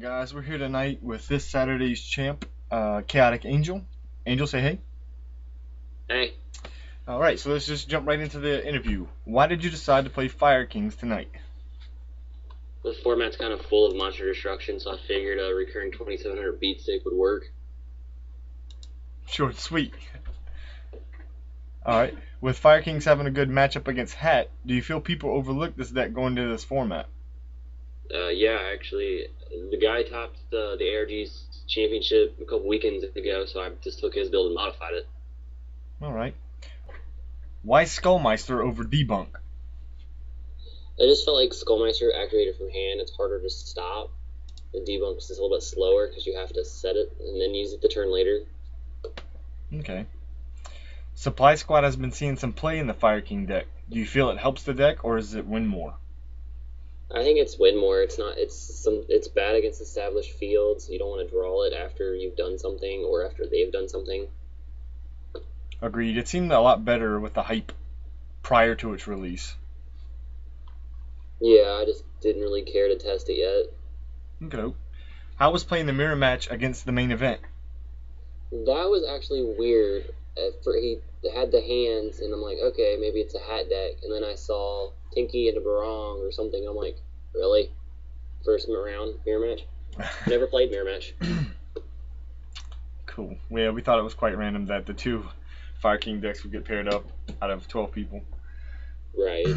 Guys, we're here tonight with this Saturday's champ, Chaotic Angel. Angel, say hey. Hey, Alright, so let's just jump right into the interview. Why did you decide to play Fire Kings tonight? the format's kind of full of monster destruction, so I figured a recurring 2700 beat stick would work. Short, sweet. Alright, with Fire Kings having a good matchup against Hat, do you feel people overlook this deck going into this format? Yeah, actually, the guy topped the ARG's championship a couple weekends ago, so I just took his build and modified it. Alright. Why Skullmeister over Debunk? I just felt like Skullmeister activated from hand. It's harder to stop. The debunks is a little bit slower because you have to set it and then use it the turn later. Okay. Supply Squad has been seeing some play in the Fire King deck. Do you feel it helps the deck, or does it win more? I think it's win more. It's not. It's bad against established fields. You don't want to draw it after you've done something or after they've done something. Agreed. It seemed a lot better with the hype prior to its release. Yeah, I just didn't really care to test it yet. Okay. How was playing the mirror match against the main event? That was actually weird. He had the hands, and I'm like, okay, maybe it's a hat deck. And then I saw Tinky and a Barong or something. I'm like, really? First round mirror match? Never played mirror match. Cool. Yeah, we thought it was quite random that the two Fire King decks would get paired up out of 12 people. Right.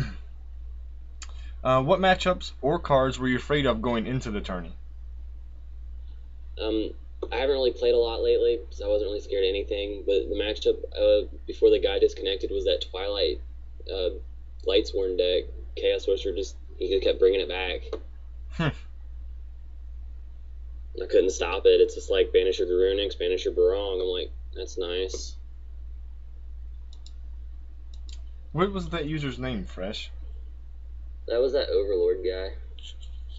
What matchups or cards were you afraid of going into the tourney? I haven't really played a lot lately, so I wasn't really scared of anything. But the matchup before the guy disconnected was that Twilight Lightsworn deck. Chaos Sorcerer he kept bringing it back. I couldn't stop it. It's just like banish your Garunix, banish your Barong. I'm like, that's nice. What was that user's name, Fresh? That was that Overlord guy.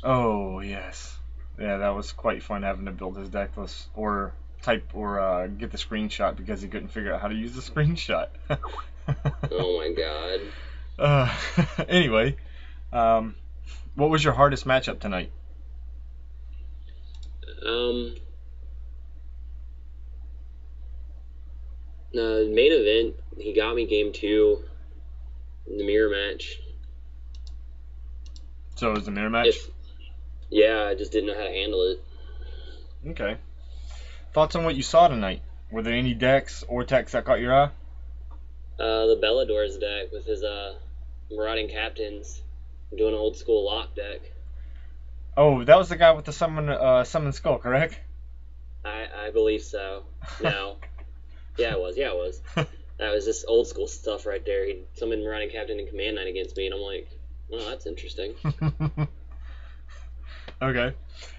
Oh, yes. Yeah, that was quite fun having to build his deck list or type or get the screenshot because he couldn't figure out how to use the screenshot. Oh my god. Anyway, what was your hardest matchup tonight? Main event, he got me game 2 in the mirror match. So it was the mirror match? Yeah, I just didn't know how to handle it. Okay. Thoughts on what you saw tonight? Were there any decks or techs that caught your eye? The Bellador's deck with his Marauding Captains, doing an old school lock deck. Oh, that was the guy with the summon skull, correct? I believe so. No. Yeah, it was. That was just old school stuff right there. He summoned Marauding Captain and Command Knight against me, and I'm like, oh, that's interesting. Okay.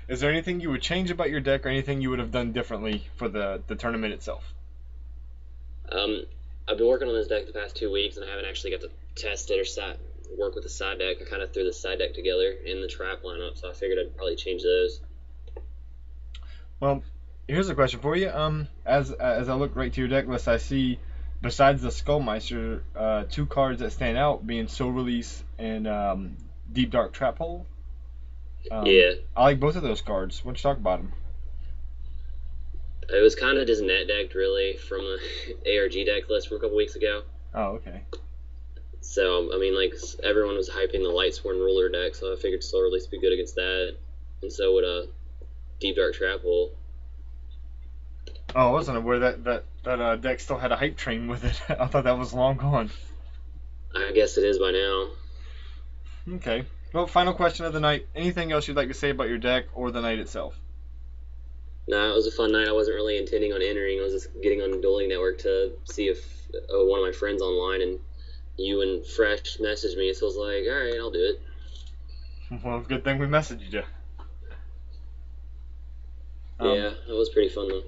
Is there anything you would change about your deck or anything you would have done differently for the tournament itself? I've been working on this deck the past 2 weeks, and I haven't actually got to test it or work with the side deck. I kind of threw the side deck together in the trap lineup, so I figured I'd probably change those. Well, here's a question for you. As I look right to your deck list, I see, besides the Skullmeister, 2 cards that stand out, being Soul Release and Deep Dark Trap Hole. Yeah. I like both of those cards. Why don't you talk about them? It was kind of just net decked, really, from the ARG deck list from a couple weeks ago. Oh, okay. So, I mean, like, everyone was hyping the Lightsworn Ruler deck, so I figured Slow Release would be good against that. And so would Deep Dark Trap Hole. Oh, I wasn't aware that deck still had a hype train with it. I thought that was long gone. I guess it is by now. Okay. Well, final question of the night. Anything else you'd like to say about your deck or the night itself? No, it was a fun night. I wasn't really intending on entering. I was just getting on Dueling Network to see if one of my friends online, and you and Fresh messaged me, so I was like, alright, I'll do it. Well, good thing we messaged you. Yeah, it was pretty fun, though.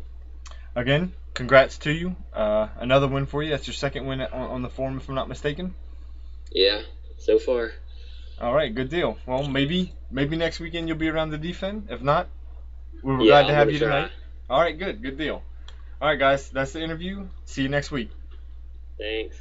Again, congrats to you. Another win for you. That's your second win on the forum, if I'm not mistaken. Yeah, so far. All right, good deal. Well, maybe next weekend you'll be around to defend. If not, we're Yeah, glad to I'm have gonna you try. tonight. All right, good deal. All right, guys, that's the interview. See you next week. Thanks.